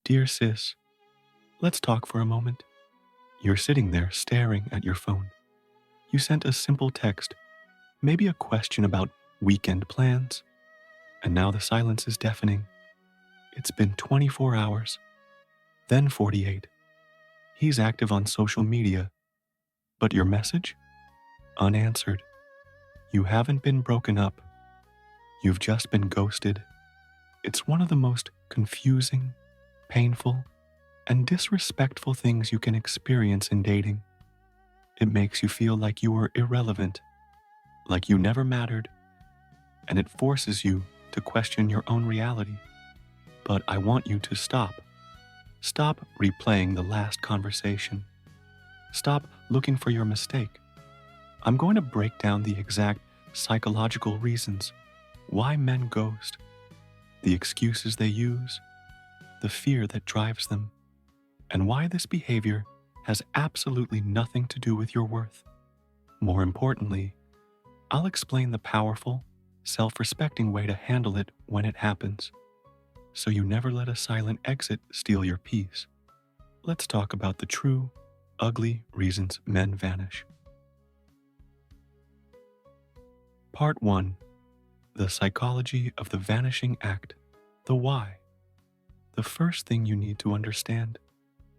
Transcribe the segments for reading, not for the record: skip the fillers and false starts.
Dear sis, let's talk for a moment. You're sitting there staring at your phone. You sent a simple text, maybe a question about weekend plans, and now the silence is deafening. It's been 24 hours, then 48. He's active on social media, but your message? Unanswered. You haven't been broken up. You've just been ghosted. It's one of the most confusing, painful, and disrespectful things you can experience in dating. It makes you feel like you were irrelevant, like you never mattered, and it forces you to question your own reality. But I want you to stop. Stop replaying the last conversation. Stop looking for your mistake. I'm going to break down the exact psychological reasons why men ghost, the excuses they use, the fear that drives them, and why this behavior has absolutely nothing to do with your worth. More importantly, I'll explain the powerful, self-respecting way to handle it when it happens, so you never let a silent exit steal your peace. Let's talk about the true, ugly reasons men vanish. Part 1. The psychology of the vanishing act, the why. The first thing you need to understand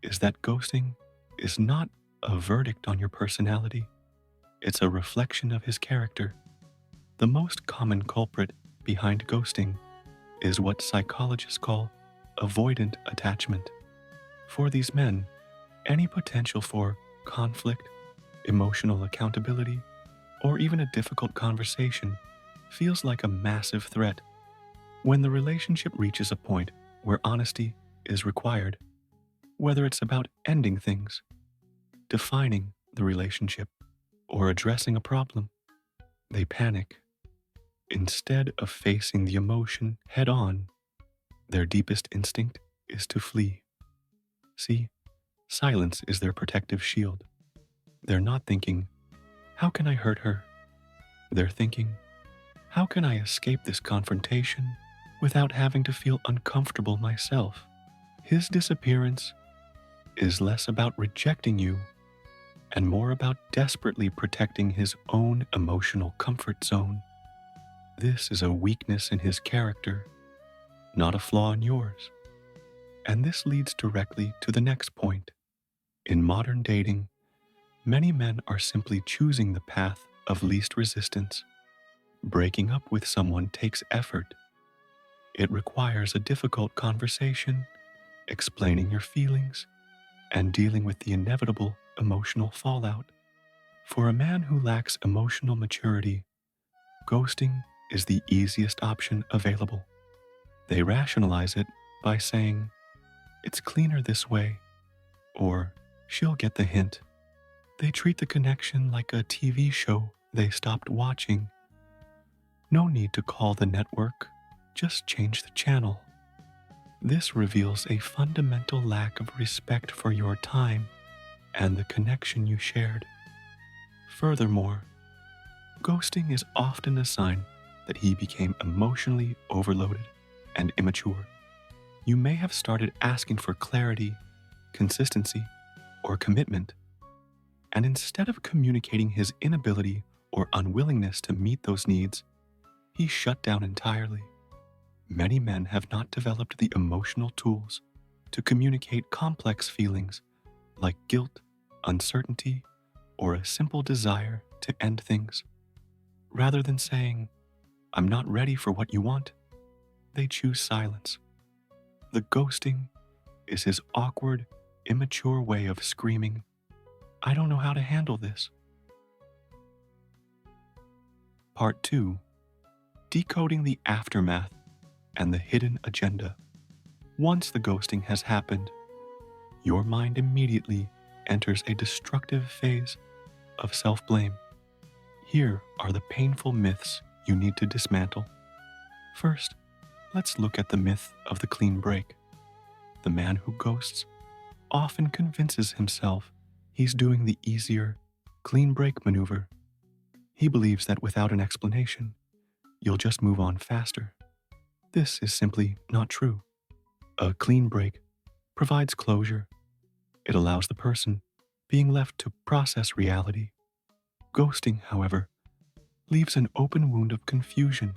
is that ghosting is not a verdict on your personality. It's a reflection of his character. The most common culprit behind ghosting is what psychologists call avoidant attachment. For these men, any potential for conflict, emotional accountability, or even a difficult conversation feels like a massive threat. When the relationship reaches a point where honesty is required, whether it's about ending things, defining the relationship, or addressing a problem, they panic. Instead of facing the emotion head on, their deepest instinct is to flee. See, silence is their protective shield. They're not thinking, how can I hurt her? They're thinking, how can I escape this confrontation without having to feel uncomfortable myself? His disappearance is less about rejecting you and more about desperately protecting his own emotional comfort zone. This is a weakness in his character, not a flaw in yours. And this leads directly to the next point. In modern dating, many men are simply choosing the path of least resistance. Breaking up with someone takes effort. It requires a difficult conversation, explaining your feelings, and dealing with the inevitable emotional fallout. For a man who lacks emotional maturity, ghosting is the easiest option available. They rationalize it by saying, it's cleaner this way, or she'll get the hint. They treat the connection like a TV show they stopped watching. No need to call the network, just change the channel. This reveals a fundamental lack of respect for your time and the connection you shared. Furthermore, ghosting is often a sign that he became emotionally overloaded and immature. You may have started asking for clarity, consistency, or commitment, and instead of communicating his inability or unwillingness to meet those needs, he shut down entirely. Many men have not developed the emotional tools to communicate complex feelings like guilt, uncertainty, or a simple desire to end things. Rather than saying, I'm not ready for what you want, they choose silence. The ghosting is his awkward, immature way of screaming, I don't know how to handle this. Part 2. Decoding the aftermath and the hidden agenda. Once the ghosting has happened, your mind immediately enters a destructive phase of self-blame. Here are the painful myths you need to dismantle. First, let's look at the myth of the clean break. The man who ghosts often convinces himself he's doing the easier, clean break maneuver. He believes that without an explanation, you'll just move on faster. This is simply not true. A clean break provides closure. It allows the person being left to process reality. Ghosting, however, leaves an open wound of confusion.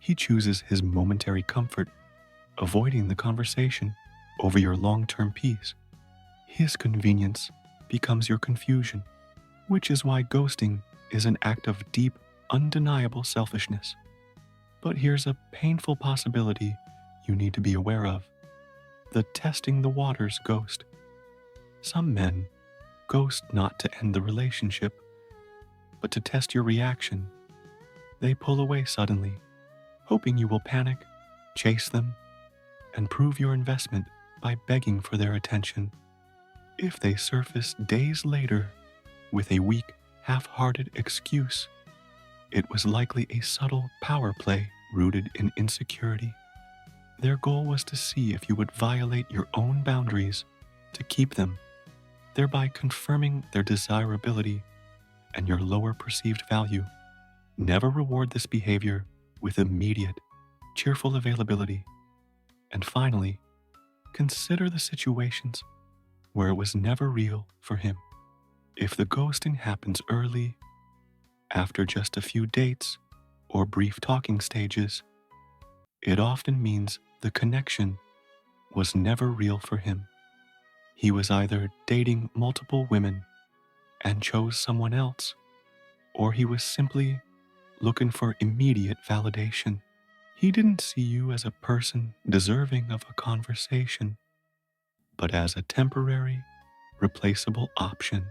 He chooses his momentary comfort, avoiding the conversation over your long-term peace. His convenience becomes your confusion, which is why ghosting is an act of deep, undeniable selfishness. But here's a painful possibility you need to be aware of: the testing the waters ghost. Some men ghost not to end the relationship, but to test your reaction. They pull away suddenly, hoping you will panic, chase them, and prove your investment by begging for their attention. If they surface days later with a weak, half-hearted excuse, it was likely a subtle power play rooted in insecurity. Their goal was to see if you would violate your own boundaries to keep them, thereby confirming their desirability and your lower perceived value. Never reward this behavior with immediate, cheerful availability. And finally, consider the situations where it was never real for him. If the ghosting happens early, after just a few dates or brief talking stages, it often means the connection was never real for him. He was either dating multiple women and chose someone else, or he was simply looking for immediate validation. He didn't see you as a person deserving of a conversation, but as a temporary, replaceable option.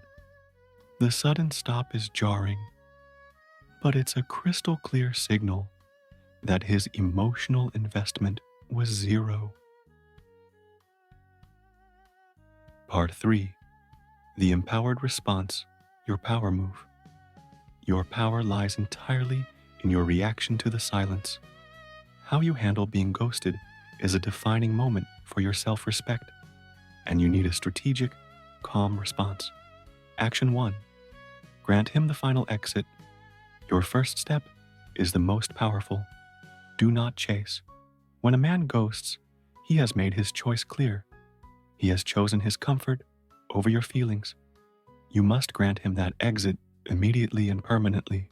The sudden stop is jarring, but it's a crystal clear signal that his emotional investment was zero. Part 3. The empowered response, your power move. Your power lies entirely in your reaction to the silence. How you handle being ghosted is a defining moment for your self-respect, and you need a strategic, calm response. Action 1. Grant him the final exit. Your first step is the most powerful. Do not chase. When a man ghosts, he has made his choice clear. He has chosen his comfort over your feelings. You must grant him that exit immediately and permanently.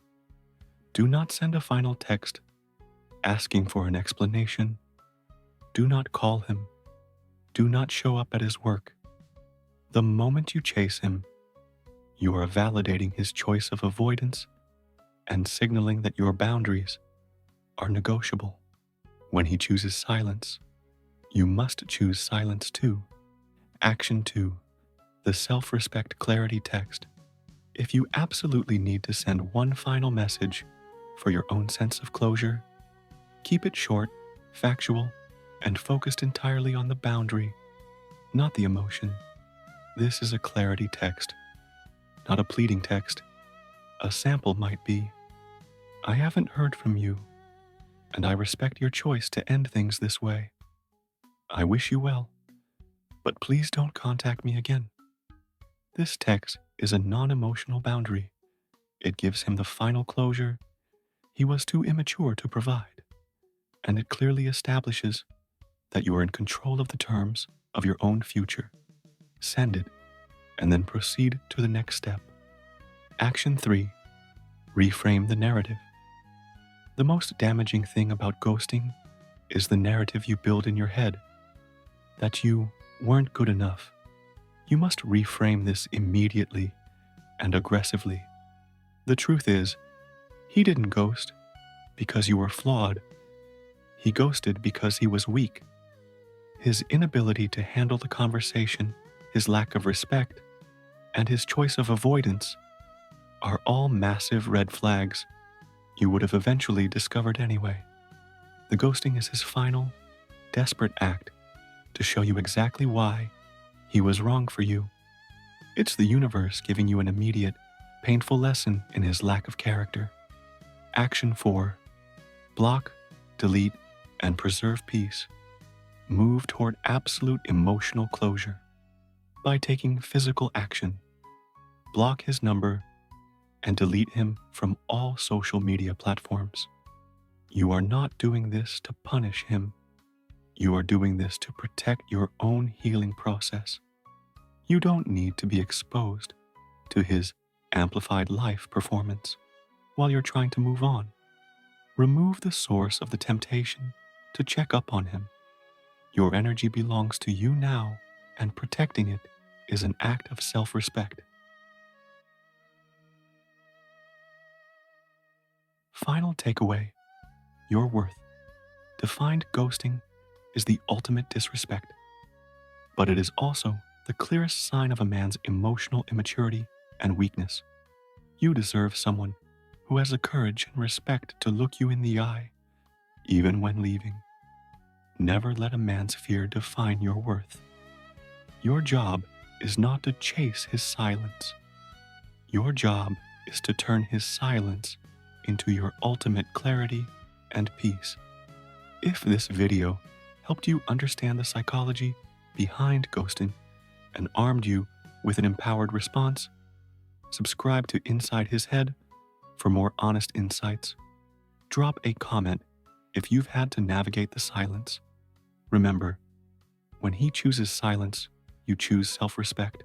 Do not send a final text asking for an explanation. Do not call him. Do not show up at his work. The moment you chase him, you are validating his choice of avoidance and signaling that your boundaries are negotiable. When he chooses silence, you must choose silence too. Action 2. The self-respect clarity text. If you absolutely need to send one final message for your own sense of closure, keep it short, factual, and focused entirely on the boundary, not the emotion. This is a clarity text, not a pleading text. A sample might be, "I haven't heard from you, and I respect your choice to end things this way. I wish you well, but please don't contact me again." This text is a non-emotional boundary. It gives him the final closure he was too immature to provide, and it clearly establishes that you are in control of the terms of your own future. Send it, and then proceed to the next step. Action 3. Reframe the narrative. The most damaging thing about ghosting is the narrative you build in your head, that you weren't good enough. You must reframe this immediately and aggressively. The truth is, he didn't ghost because you were flawed. He ghosted because he was weak. His inability to handle the conversation, his lack of respect, and his choice of avoidance are all massive red flags you would have eventually discovered anyway. The ghosting is his final, desperate act to show you exactly why he was wrong for you. It's the universe giving you an immediate, painful lesson in his lack of character. Action 4. Block, delete, and preserve peace. Move toward absolute emotional closure by taking physical action. Block his number and delete him from all social media platforms. You are not doing this to punish him. You are doing this to protect your own healing process. You don't need to be exposed to his amplified life performance while you're trying to move on. Remove the source of the temptation to check up on him. Your energy belongs to you now, and protecting it is an act of self-respect. Final takeaway: your worth. Defined ghosting is the ultimate disrespect, but it is also the clearest sign of a man's emotional immaturity and weakness. You deserve someone who has the courage and respect to look you in the eye, even when leaving. Never let a man's fear define your worth. Your job is not to chase his silence. Your job is to turn his silence into your ultimate clarity and peace. If this video helped you understand the psychology behind ghosting and armed you with an empowered response, subscribe to Inside His Head for more honest insights. Drop a comment if you've had to navigate the silence. Remember, when he chooses silence, you choose self-respect.